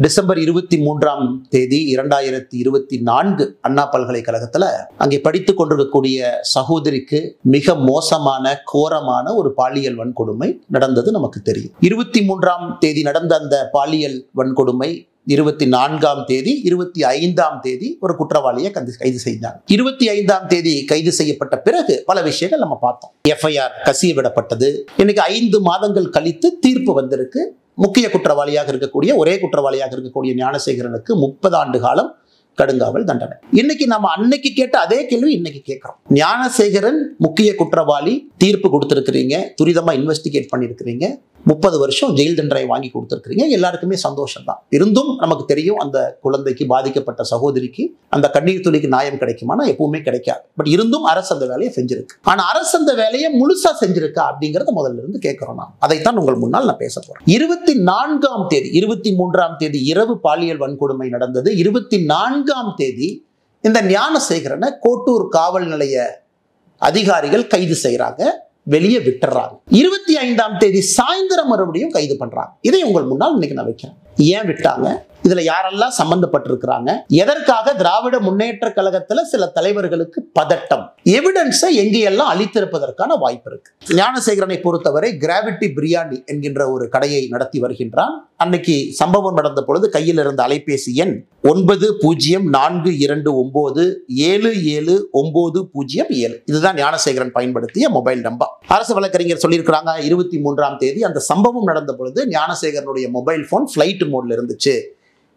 December 23ஆம் தேதி 2024 அண்ணா பல்கலைக்கழகத்துல அங்கே படித்துக் கொண்டிருக்கக்கூடிய சகோதரிக்கு மிக மோசமான கோரமான ஒரு பாலியல் வன்கொடுமை நடந்தது நமக்கு தெரியும். 23ஆம் தேதி நடந்த அந்த பாலியல் வன்கொடுமை 24ஆம் தேதி 25ஆம் தேதி ஒரு குற்றவாளியை கைது செய்தாங்க. 25ஆம் தேதி கைது செய்யப்பட்ட பிறகு பல விஷயங்கள் நம்ம பார்த்தோம். எஃப்ஐஆர் கசிய விடப்பட்டது. இன்னைக்கு 5 மாதங்கள் கழித்து தீர்ப்பு வந்திருக்கு. முக்கிய குற்றவாளியாக இருக்கக்கூடிய ஒரே குற்றவாளியாக இருக்கக்கூடிய ஞானசேகரனுக்கு 30 ஆண்டு காலம் கடுங்காவல் தண்டனை. இன்னைக்கு நம்ம அன்னைக்கு கேட்ட அதே கேள்வி இன்னைக்கு கேட்கிறோம். ஞானசேகரன் முக்கிய குற்றவாளி, தீர்ப்பு கொடுத்திருக்கிறீங்க, துரிதமா இன்வெஸ்டிகேட் பண்ணிருக்கிறீங்க, 30 வருஷம் ஜெயில் தண்டனை வாங்கி கொடுத்திருக்கிறீங்க, எல்லாருக்குமே சந்தோஷம் தான். இருந்தும் நமக்கு தெரியும் அந்த குழந்தைக்கு, பாதிக்கப்பட்ட சகோதரிக்கு அந்த கண்ணீர் துளிக்கு நியாயம் கிடைக்குமானா எப்பவுமே கிடைக்காது. பட் இருந்தும் அரசு அந்த வேலையை செஞ்சிருக்கு. ஆனா அரசு அந்த வேலையை முழுசா செஞ்சிருக்கா அப்படிங்கறத முதல்ல இருந்து கேட்கிறோம். அதைத்தான் உங்கள் முன்னால் நான் பேச போறேன். 24ஆம் தேதி 23ஆம் தேதி இரவு பாலியல் வன்கொடுமை நடந்தது. 24ஆம் தேதி இந்த ஞானசேகரனை கோட்டூர் காவல் நிலைய அதிகாரிகள் கைது செய்யறாங்க, வெளியே விட்டுறாங்க. 25ஆம் தேதி சாயந்தரம் மறுபடியும் கைது பண்றாங்க. இதை உங்கள் முன்னால் இன்னைக்கு நான் வைக்கிறேன். ஏன் விட்டாங்க? இதுல யாரெல்லாம் சம்பந்தப்பட்டிருக்கிறாங்க? எதற்காக திராவிட முன்னேற்ற கழகத்துல சில தலைவர்களுக்கு பதட்டம்? எவிடன்ஸை எங்கேயெல்லாம் அளித்திருப்பதற்கான வாய்ப்பு இருக்கு. ஞானசேகரனை பொறுத்தவரை கிராவிட்டி பிரியாணி என்கின்ற ஒரு கடையை நடத்தி வருகின்றான். அன்னைக்கு சம்பவம் நடந்த பொழுது கையில் இருந்த அலைபேசி எண் 904229779007. இதுதான் ஞானசேகரன் பயன்படுத்திய மொபைல் நம்பர். அரசு வழக்கறிஞர் சொல்லியிருக்கிறாங்க 23ஆம் தேதி அந்த சம்பவம் நடந்த பொழுது ஞானசேகரனுடைய மொபைல் போன் ஃபிளைட் மோட்ல இருந்துச்சு.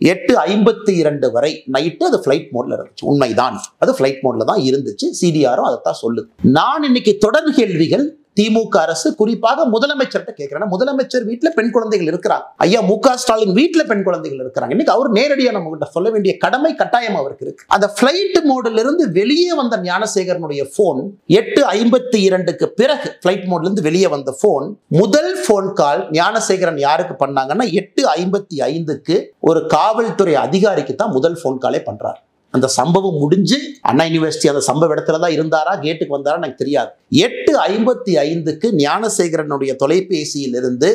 8:52 வரை நைட்டு அது ஃபிளைட் மோட்ல இருந்துச்சு. உண்மைதான், அது ஃபிளைட் மோட்ல தான் இருந்துச்சு. சிடிஆரும் அதைத்தான் சொல்லுது. நான் இன்னைக்கு தொடர் கேள்விகள் திமுக அரசு, குறிப்பாக முதலமைச்சர்கிட்ட கேட்கிறேன். முதலமைச்சர் வீட்டுல பெண் குழந்தைகள் இருக்கிறாங்க. ஐயா மு.க. ஸ்டாலின் வீட்டுல பெண் குழந்தைகள் இருக்கிறாங்க. இன்னைக்கு அவர் நேரடியா நம்ம கிட்ட சொல்ல வேண்டிய கடமை கட்டாயம் அவருக்கு இருக்கு. அந்த பிளைட் மோட்ல இருந்து வெளியே வந்த ஞானசேகரனுடைய போன் 8:52க்கு பிறகு பிளைட் மோட்ல இருந்து வெளியே வந்த போன், முதல் போன் கால் ஞானசேகரன் யாருக்கு பண்ணாங்கன்னா 8:55க்கு ஒரு காவல்துறை அதிகாரிக்கு தான் முதல் போன் காலே பண்றாரு. அந்த சம்பவம் முடிஞ்சு அண்ணா யூனிவர்சிட்டி அந்த சம்பவ இடத்துல தான் இருந்தாரா, கேட்டுக்கு வந்தாரா எனக்கு தெரியாது. 8:55க்கு ஞானசேகரனுடைய தொலைபேசியில் இருந்து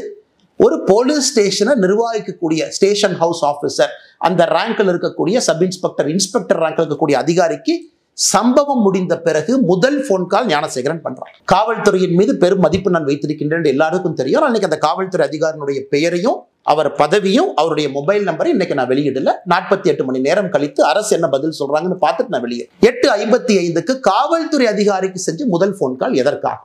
ஒரு போலீஸ் ஸ்டேஷனை நிர்வகிக்கக்கூடிய ஸ்டேஷன் ஹவுஸ் ஆபீசர், அந்த ரேங்க்ல இருக்கக்கூடிய சப் இன்ஸ்பெக்டர், இன்ஸ்பெக்டர் ரேங்க்ல இருக்கக்கூடிய அதிகாரிக்கு சம்பவம் முடிந்த பிறகு முதல் போன் கால் ஞானசேகரன் பண்றான். காவல்துறையின் மீது பெரும் மதிப்பு நான் வைத்திருக்கின்றேன் எல்லாருக்கும் தெரியும். அன்னைக்கு அந்த காவல்துறை அதிகாரினுடைய பெயரையும் அவர் பதவியும் அவருடைய மொபைல் நம்பரை இன்னைக்கு நான் வெளியிடல. 48 மணி நேரம் கழித்து அரசு என்ன பதில் சொல்றாங்கன்னு பார்த்துட்டு நான் வெளியே 8:55க்கு காவல்துறை அதிகாரிக்கு செஞ்சு முதல் போன் கால் எதற்காக?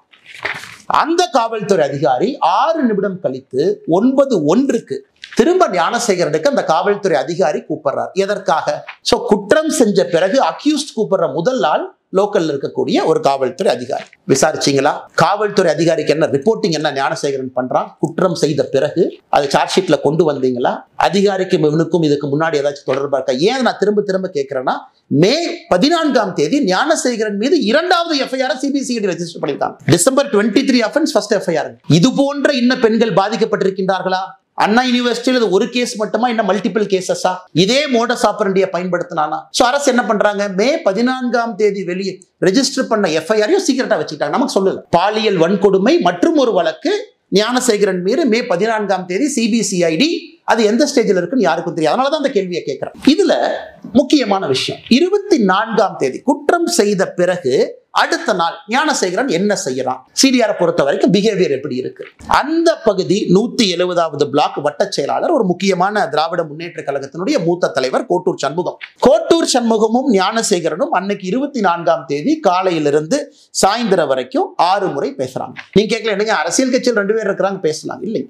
அந்த காவல்துறை அதிகாரி 6 நிமிடம் கழித்து 9:01க்கு திரும்ப ஞானசேகரனுக்கு அந்த காவல்துறை அதிகாரி கூப்பிடுறார். எதற்காக? சோ குற்றம் செஞ்ச பிறகு அக்யூஸ்ட் கூப்பிடுற முதல் ஆள் லோக்கல்ல இருக்கக்கூடிய ஒரு காவல்துறை அதிகாரி. விசாரிச்சீங்களா? காவல்துறை அதிகாரிக்கு என்ன ரிப்போர்ட்டிங் என்ன ஞானசேகரன் பண்றான்? குற்றம் செய்த பிறகு அதை சார்ஜ் ஷீட்ல கொண்டு வந்தீங்களா? அதிகாரிக்கும் இவனுக்கும் இதுக்கு முன்னாடி ஏதாச்சும் தொடர்பா இருக்கா? ஏன் நான் திரும்ப திரும்ப கேட்கிறேன்னா, மே 14ஆம் தேதி ஞானசேகரன் மீது 2வது எஃப்ஐஆர் சிபிசிஐடி ரெஜிஸ்டர் பண்ணிருக்காங்க. December 23 offence, first FIR. இது போன்ற இன்ன பெண்கள் பாதிக்கப்பட்டிருக்கின்றார்களா? அண்ணா யூனிவர்சிட்டியில ஒரு கேஸ் மட்டுமா, என்ன மல்டிபிள் கேசஸா? இதே மோடஸ் ஆபரண்டியை பயன்படுத்தினானா? சோ அரசு என்ன பண்றாங்க? மே 14ஆம் தேதி வெளியே ரெஜிஸ்டர் பண்ண எஃப்ஐஆரையும் சீக்கிரட்டா வச்சுக்கிட்டாங்க. நமக்கு சொல்லல. பாலியல் வன்கொடுமை மற்றும் ஒரு வழக்கு ஞானசேகரன் மீது மே 14ஆம் தேதி சிபிசிஐடி, அது எந்த ஸ்டேஜில் இருக்குன்னு யாருக்கும் தெரியாது. அதனாலதான் அந்த கேள்வியை கேட்கிறேன். இதுல முக்கியமான விஷயம், 24ஆம் தேதி குற்றம் செய்த பிறகு அடுத்த நாள் ஞானசேகரன் என்ன செய்யறான்? சிடிஆர் பொறுத்த வரைக்கும் பிஹேவியர் எப்படி இருக்கு? அந்த பகுதி 170வது பிளாக் வட்ட செயலாளர், ஒரு முக்கியமான திராவிட முன்னேற்ற கழகத்தினுடைய மூத்த தலைவர் கோட்டூர் சண்முகம். கோட்டூர் சண்முகமும் ஞானசேகரனும் அன்னைக்கு 24ஆம் தேதி காலையிலிருந்து சாயந்தரம் வரைக்கும் 6 முறை பேசுறாங்க. நீங்க கேட்கல, என்னங்க அரசியல் கட்சியில் 2 பேர் இருக்கிறாங்க, பேசலாம். இல்லை,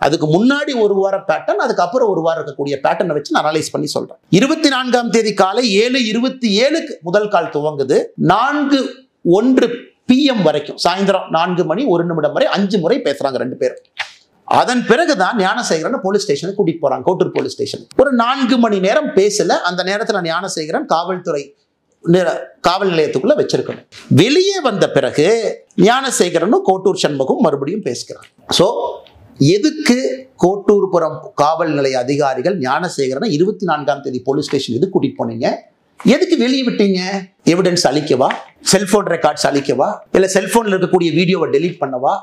அதுக்கு முன்னாடி ஒரு வார பேட்டர்ன், அதுக்கப்புறம் ஒரு வாரம் இருக்கக்கூடிய பேட்டர்னை வச்சு நான் அனலைஸ் பண்ணி சொல்றேன். 24ஆம் தேதி காலை 7:27க்கு முதல் கால் துவங்குது. 4:01 PM வரைக்கும், சாயந்தரம் 4 மணி 1 நிமிடம் வரை 5 முறை பேசுறாங்க 2 பேரும். அதன் பிறகுதான் ஞானசேகரன் போலீஸ் ஸ்டேஷனுக்கு கூட்டிட்டு போறாங்க, கோட்டூர் போலீஸ் ஸ்டேஷன். ஒரு 4 மணி நேரம் பேசல. அந்த நேரத்துல ஞானசேகரன் காவல் நிலையத்துக்குள்ள வச்சிருக்கணும். வெளியே வந்த பிறகு ஞானசேகரனும் கோட்டூர் சண்முகம் மறுபடியும் பேசுகிறார். சோ எதுக்கு கோட்டூர்புரம் காவல் நிலைய அதிகாரிகள் ஞானசேகரனை 24ஆம் தேதி போலீஸ் ஸ்டேஷன் எதுக்கு கூட்டிட்டு போனீங்க? எதுக்கு வெளியே விட்டீங்க? எவிடன்ஸ் அளிக்கவா? செல்போன் ரெக்கார்ட்ஸ் அளிக்கவா? இல்ல செல்போன்ல இருக்கக்கூடிய வீடியோவை டெலீட் பண்ணவா?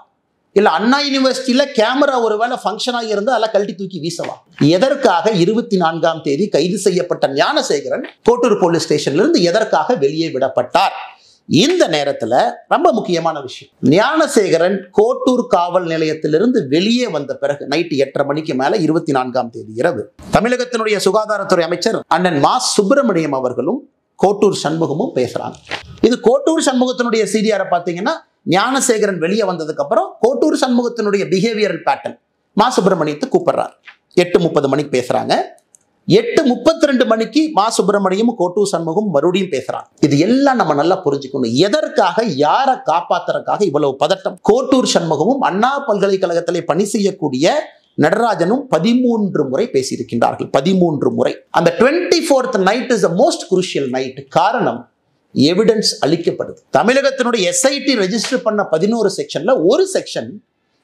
இல்ல அண்ணா யூனிவர்சிட்டியில கேமரா ஒருவேளை ஃபங்க்ஷன் ஆகி இருந்தா அதெல்லாம் கழட்டி தூக்கி வீசலாம். எதற்காக 24ஆம் தேதி கைது செய்யப்பட்ட ஞானசேகரன் கோட்டூர் போலீஸ் ஸ்டேஷன்ல இருந்து எதற்காக வெளியே விடப்பட்டார்? இந்த நேரத்துல ரொம்ப முக்கியமான விஷயம், ஞானசேகரன் கோட்டூர் காவல் நிலையத்திலிருந்து வெளியே வந்த பிறகு நைட்டு 8:30 மணிக்கு மேல 24ஆம் தேதி இரவு தமிழகத்தினுடைய சுகாதாரத்துறை அமைச்சர் அண்ணன் மா சுப்பிரமணியம் அவர்களும் கோட்டூர் சண்முகமும் பேசுறாங்க. இது கோட்டூர் சண்முகத்தினுடைய சிடிஆரை பார்த்தீங்கன்னா ஞானசேகரன் வெளியே வந்ததுக்கு அப்புறம் கோட்டூர் சண்முகத்தினுடைய பிஹேவியரல் பேட்டர்ன் மா சுப்பிரமணியத்தை கூப்பிடுறார். 8:30 மணிக்கு பேசுறாங்க. 8:32 மணிக்கு மா சுப்பிரமணியம் கோட்டூர் சண்முகம் மறுபடியும் பேசுறாங்க. இது எல்லாம் நம்ம நல்லா புரிஞ்சுக்கணும். எதற்காக, யாரை காப்பாத்துறதுக்காக இவ்வளவு பதட்டம்? கோட்டூர் சண்முகமும் அண்ணா பல்கலைக்கழகத்திலே பணி செய்யக்கூடிய நடராஜனும் 13 முறை பேசியிருக்கின்றார்கள். 13 முறை. அந்த 24th night is the most crucial night. காரணம், எவிடன்ஸ் அளிக்கப்படுது. தமிழகத்தினுடைய எஸ்ஐடி ரெஜிஸ்டர் பண்ண 11 செக்ஷன்ல ஒரு செக்ஷன்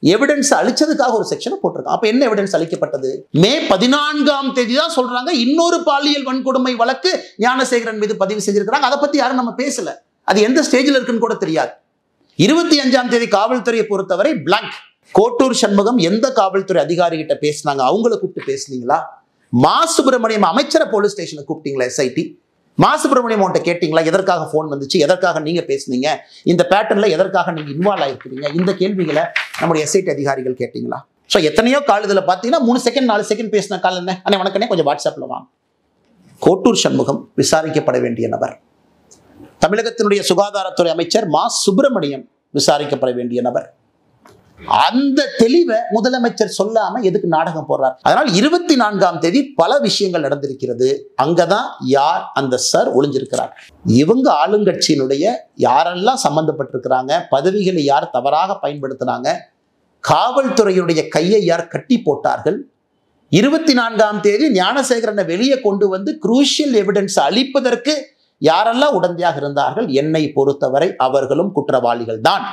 எவிடன்ஸ் அளிச்சதுக்காக ஒரு செக்ஷனை போட்டிருக்காங்க. அப்ப என்ன எவிடன்ஸ் அளிக்கப்பட்டது? மே 14ஆம் தேதி தான் சொல்றாங்க இன்னொரு பாலியல் வன்கொடுமை வழக்கு ஞானசேகரன் மீது பதிவு செஞ்சிருக்கிறாங்க. அதை பத்தி யாரும் நம்ம பேசல. அது எந்த ஸ்டேஜில் இருக்குன்னு கூட தெரியாது. 25ஆம் தேதி காவல்துறையை பொறுத்தவரை பிளாங்க். கோட்டூர் சண்முகம் எந்த காவல்துறை அதிகாரி கிட்ட பேசினாங்க? அவங்கள கூப்பிட்டு பேசுனீங்களா? மா சுப்பிரமணியம் அமைச்சரை போலீஸ் ஸ்டேஷனுக்கு கூப்பிட்டீங்களா? எஸ்ஐடி மா சுப்பிரமணியம் அவன்கிட்ட கேட்டீங்களா? எதற்காக போன் வந்துச்சு? எதற்காக நீங்க பேசுனீங்க? இந்த பேட்டர்ன்ல எதற்காக நீங்க இன்வால்வ் ஆயிருக்கிறீங்க? இந்த கேள்விகளை நம்முடைய எஸ்ஐடி அதிகாரிகள் கேட்டீங்களா? ஸோ எத்தனையோ கால் இதில் பார்த்தீங்கன்னா 3 செகண்ட் 4 செகண்ட் பேசின கால் என்ன? அண்ணே வணக்கண்ணே, கொஞ்சம் வாட்ஸ்அப்பில் வாங்க. கோட்டூர் சண்முகம் விசாரிக்கப்பட வேண்டிய நபர். தமிழகத்தினுடைய சுகாதாரத்துறை அமைச்சர் மா சுப்பிரமணியம் விசாரிக்கப்பட வேண்டிய நபர். அந்த தெளிவை முதலமைச்சர் சொல்லாம எதுக்கு நாடகம் போடுறார்? அதனால் 24ஆம் தேதி பல விஷயங்கள் நடந்திருக்கிறது. அங்கதான் யார் அந்த சார் ஒளிஞ்சிருக்கிறார். இவங்க ஆளுங்கட்சியினுடைய யாரெல்லாம் சம்பந்தப்பட்டிருக்கிறாங்க, பதவிகளை யார் தவறாக பயன்படுத்தினாங்க, காவல்துறையினுடைய கையை யார் கட்டி போட்டார்கள், 24ஆம் தேதி ஞானசேகரனை வெளியே கொண்டு வந்து குரூஷியல் எவிடன்ஸ் அளிப்பதற்கு யாரெல்லாம் உடந்தையாக இருந்தார்கள், என்னை பொறுத்தவரை அவர்களும் குற்றவாளிகள் தான்.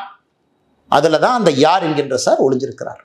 அதுல தான் அந்த யார் என்கின்ற சார் ஒளிஞ்சிருக்கிறார்.